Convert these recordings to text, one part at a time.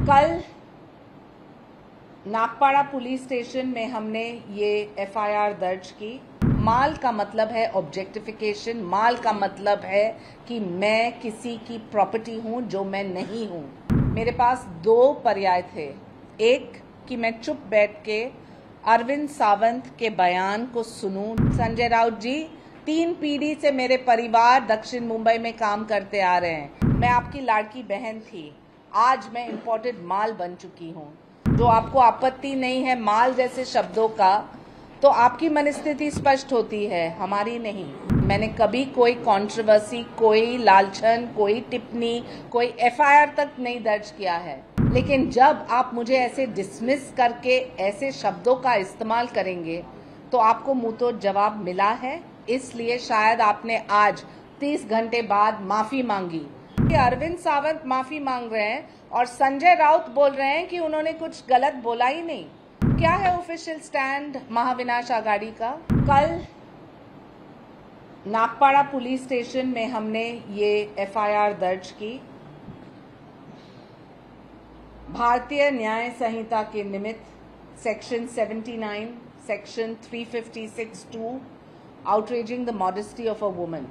कल Nagpada police station में हमने ये एफआईआर दर्ज की। माल का मतलब है ऑब्जेक्टिफिकेशन, माल का मतलब है कि मैं किसी की प्रॉपर्टी हूं जो मैं नहीं हूं। मेरे पास दो पर्याय थे, एक कि मैं चुप बैठ के अरविंद सावंत के बयान को सुनूं। संजय राउत जी 3 पीढ़ी से मेरे परिवार दक्षिण मुंबई में काम करते आ रहे हैं। मैं आपकी लाड़की बहन थी, आज मैं इंपोर्टेड माल बन चुकी हूँ। जो आपको आपत्ति नहीं है माल जैसे शब्दों का, तो आपकी मनस्थिति स्पष्ट होती है, हमारी नहीं। मैंने कभी कोई कंट्रोवर्सी, कोई लालछन, कोई टिप्पणी, कोई एफआईआर तक नहीं दर्ज किया है। लेकिन जब आप मुझे ऐसे डिसमिस करके ऐसे शब्दों का इस्तेमाल करेंगे तो आपको मुंह तो जवाब मिला है, इसलिए शायद आपने आज 30 घंटे बाद माफी मांगी। अरविंद सावंत माफी मांग रहे हैं और संजय राउत बोल रहे हैं कि उन्होंने कुछ गलत बोला ही नहीं। क्या है ऑफिशियल स्टैंड महाविनाश आघाड़ी का? कल नागपाड़ा पुलिस स्टेशन में हमने ये एफआईआर दर्ज की। भारतीय न्याय संहिता के निमित्त section 79, section 356(2) outraging the modesty of a woman.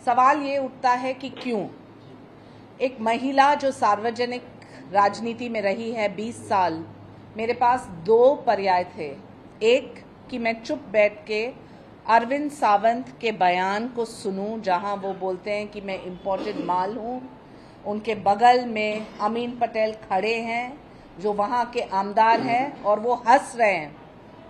सवाल ये उठता है कि क्यों एक महिला जो सार्वजनिक राजनीति में रही है 20 साल, मेरे पास दो पर्याय थे, एक कि मैं चुप बैठ के अरविंद सावंत के बयान को सुनूं जहां वो बोलते हैं कि मैं इंपोर्टेड माल हूं। उनके बगल में अमीन पटेल खड़े हैं जो वहां के आमदार हैं और वो हंस रहे हैं।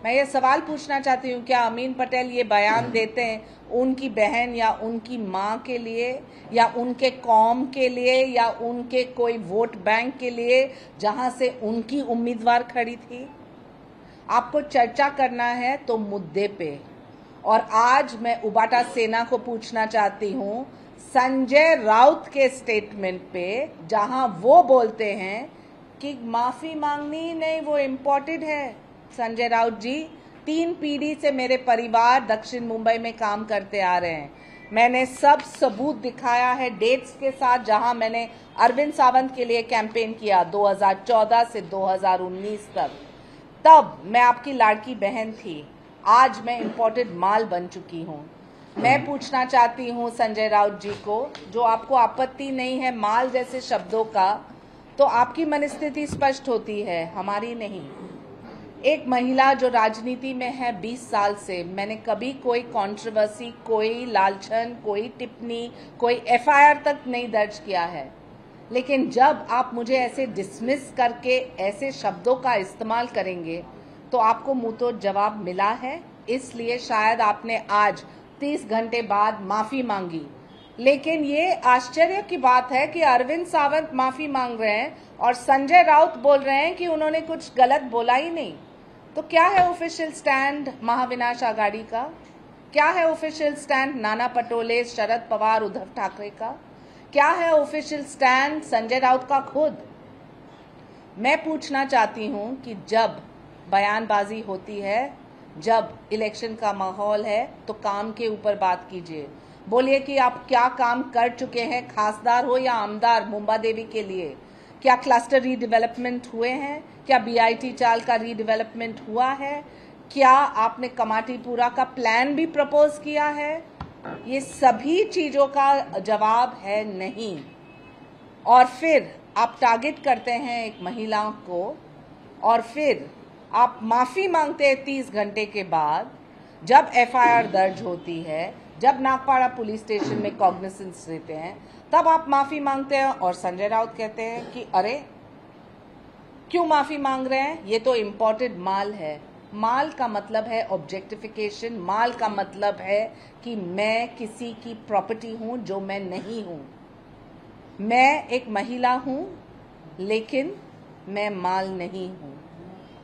मैं ये सवाल पूछना चाहती हूँ, क्या अमीन पटेल ये बयान देते हैं उनकी बहन या उनकी माँ के लिए या उनके कौम के लिए या उनके कोई वोट बैंक के लिए जहां से उनकी उम्मीदवार खड़ी थी? आपको चर्चा करना है तो मुद्दे पे। और आज मैं उबाटा सेना को पूछना चाहती हूँ संजय राउत के स्टेटमेंट पे, जहां वो बोलते हैं कि माफी मांगनी ही नहीं, वो इम्पोर्टेड है। संजय राउत जी 3 पीढ़ी से मेरे परिवार दक्षिण मुंबई में काम करते आ रहे हैं। मैंने सब सबूत दिखाया है डेट्स के साथ, जहां मैंने अरविंद सावंत के लिए कैंपेन किया 2014 से 2019 तक। तब मैं आपकी लाड़की बहन थी, आज मैं इंपोर्टेड माल बन चुकी हूँ। मैं पूछना चाहती हूँ संजय राउत जी को, जो आपको आपत्ति नहीं है माल जैसे शब्दों का, तो आपकी मनस्थिति स्पष्ट होती है, हमारी नहीं। एक महिला जो राजनीति में है 20 साल से, मैंने कभी कोई कंट्रोवर्सी, कोई लालछन, कोई टिप्पणी, कोई एफआईआर तक नहीं दर्ज किया है। लेकिन जब आप मुझे ऐसे डिसमिस करके ऐसे शब्दों का इस्तेमाल करेंगे तो आपको मुंह तो जवाब मिला है, इसलिए शायद आपने आज 30 घंटे बाद माफी मांगी। लेकिन ये आश्चर्य की बात है कि अरविंद सावंत माफी मांग रहे हैं और संजय राउत बोल रहे हैं कि उन्होंने कुछ गलत बोला ही नहीं। तो क्या है ऑफिशियल स्टैंड महाविनाश आघाड़ी का? क्या है ऑफिशियल स्टैंड नाना पटोले, शरद पवार, उद्धव ठाकरे का? क्या है ऑफिशियल स्टैंड संजय राउत का खुद? मैं पूछना चाहती हूं कि जब बयानबाजी होती है, जब इलेक्शन का माहौल है, तो काम के ऊपर बात कीजिए। बोलिए कि आप क्या काम कर चुके हैं, खासदार हो या आमदार, मुंबा देवी के लिए। क्या क्लस्टर रीडेवलपमेंट हुए हैं? क्या बीआईटी चाल का रीडेवलपमेंट हुआ है? क्या आपने कमाटीपुरा का प्लान भी प्रपोज किया है? ये सभी चीजों का जवाब है नहीं। और फिर आप टारगेट करते हैं एक महिला को और फिर आप माफी मांगते हैं 30 घंटे के बाद, जब एफआईआर दर्ज होती है, जब नागपाड़ा पुलिस स्टेशन में कॉग्निसेंस लेते हैं, तब आप माफी मांगते हैं और संजय राउत कहते हैं कि अरे क्यों माफी मांग रहे हैं, ये तो इंपोर्टेड माल है। माल का मतलब है ऑब्जेक्टिफिकेशन, माल का मतलब है कि मैं किसी की प्रॉपर्टी हूं जो मैं नहीं हूं। मैं एक महिला हूं लेकिन मैं माल नहीं हूं।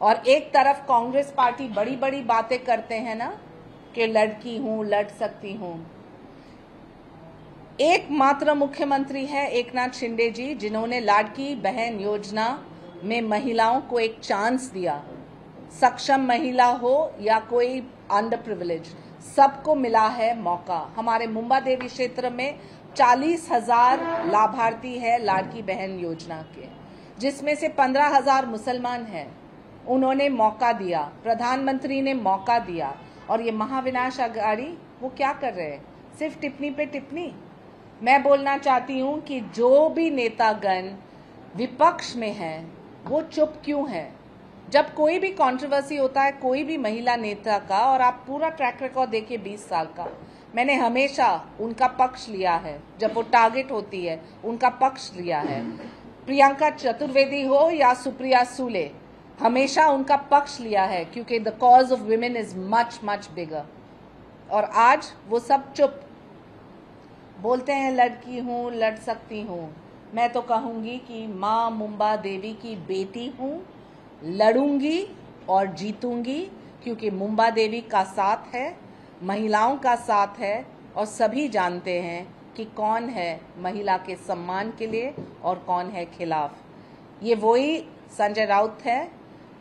और एक तरफ कांग्रेस पार्टी बड़ी बड़ी बातें करते हैं ना कि लड़की हूं, लड़ सकती हूं। एकमात्र मुख्यमंत्री है एकनाथ शिंदे जी, जिन्होंने लाड़की बहन योजना में महिलाओं को एक चांस दिया। सक्षम महिला हो या कोई अंडर प्रिविलेज, सबको मिला है मौका। हमारे मुंबा देवी क्षेत्र में 40,000 लाभार्थी है लाड़की बहन योजना के। जिसमें से 15,000 मुसलमान हैं। उन्होंने मौका दिया, प्रधानमंत्री ने मौका दिया, और ये महाविनाशकारी वो क्या कर रहे हैं? सिर्फ टिप्पणी पे टिप्पणी। मैं बोलना चाहती हूँ कि जो भी नेतागण विपक्ष में हैं वो चुप क्यों हैं? जब कोई भी कंट्रोवर्सी होता है कोई भी महिला नेता का, और आप पूरा ट्रैक रिकॉर्ड देखिए 20 साल का, मैंने हमेशा उनका पक्ष लिया है। जब वो टारगेट होती है उनका पक्ष लिया है। प्रियंका चतुर्वेदी हो या सुप्रिया सूले, हमेशा उनका पक्ष लिया है, क्योंकि the cause of women is much much bigger. और आज वो सब चुप। बोलते हैं लड़की हूँ, लड़ सकती हूँ। मैं तो कहूँगी कि माँ मुंबा देवी की बेटी हूँ, लड़ूंगी और जीतूंगी, क्योंकि मुंबा देवी का साथ है, महिलाओं का साथ है, और सभी जानते हैं कि कौन है महिला के सम्मान के लिए और कौन है खिलाफ। ये वही संजय राउत है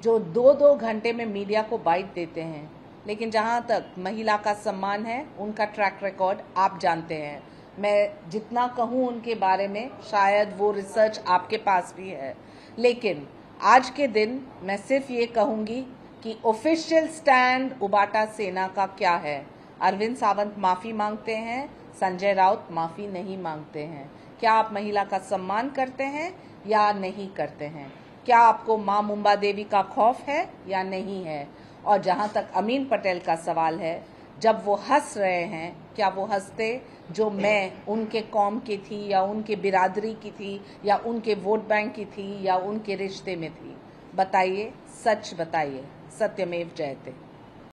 जो 2-2 घंटे में मीडिया को बाइट देते हैं, लेकिन जहां तक महिला का सम्मान है उनका ट्रैक रिकॉर्ड आप जानते हैं। मैं जितना कहूं उनके बारे में शायद वो रिसर्च आपके पास भी है, लेकिन आज के दिन मैं सिर्फ ये कहूंगी कि ऑफिशियल स्टैंड उबाटा सेना का क्या है। अरविंद सावंत माफी मांगते हैं, संजय राउत माफी नहीं मांगते हैं। क्या आप महिला का सम्मान करते हैं या नहीं करते हैं? क्या आपको माँ मुंबा देवी का खौफ है या नहीं है? और जहां तक अमीन पटेल का सवाल है, जब वो हंस रहे हैं, क्या वो हंसते जो मैं उनके कौम की थी या उनके बिरादरी की थी या उनके वोट बैंक की थी या उनके रिश्ते में थी? बताइए, सच बताइए। सत्यमेव जयते।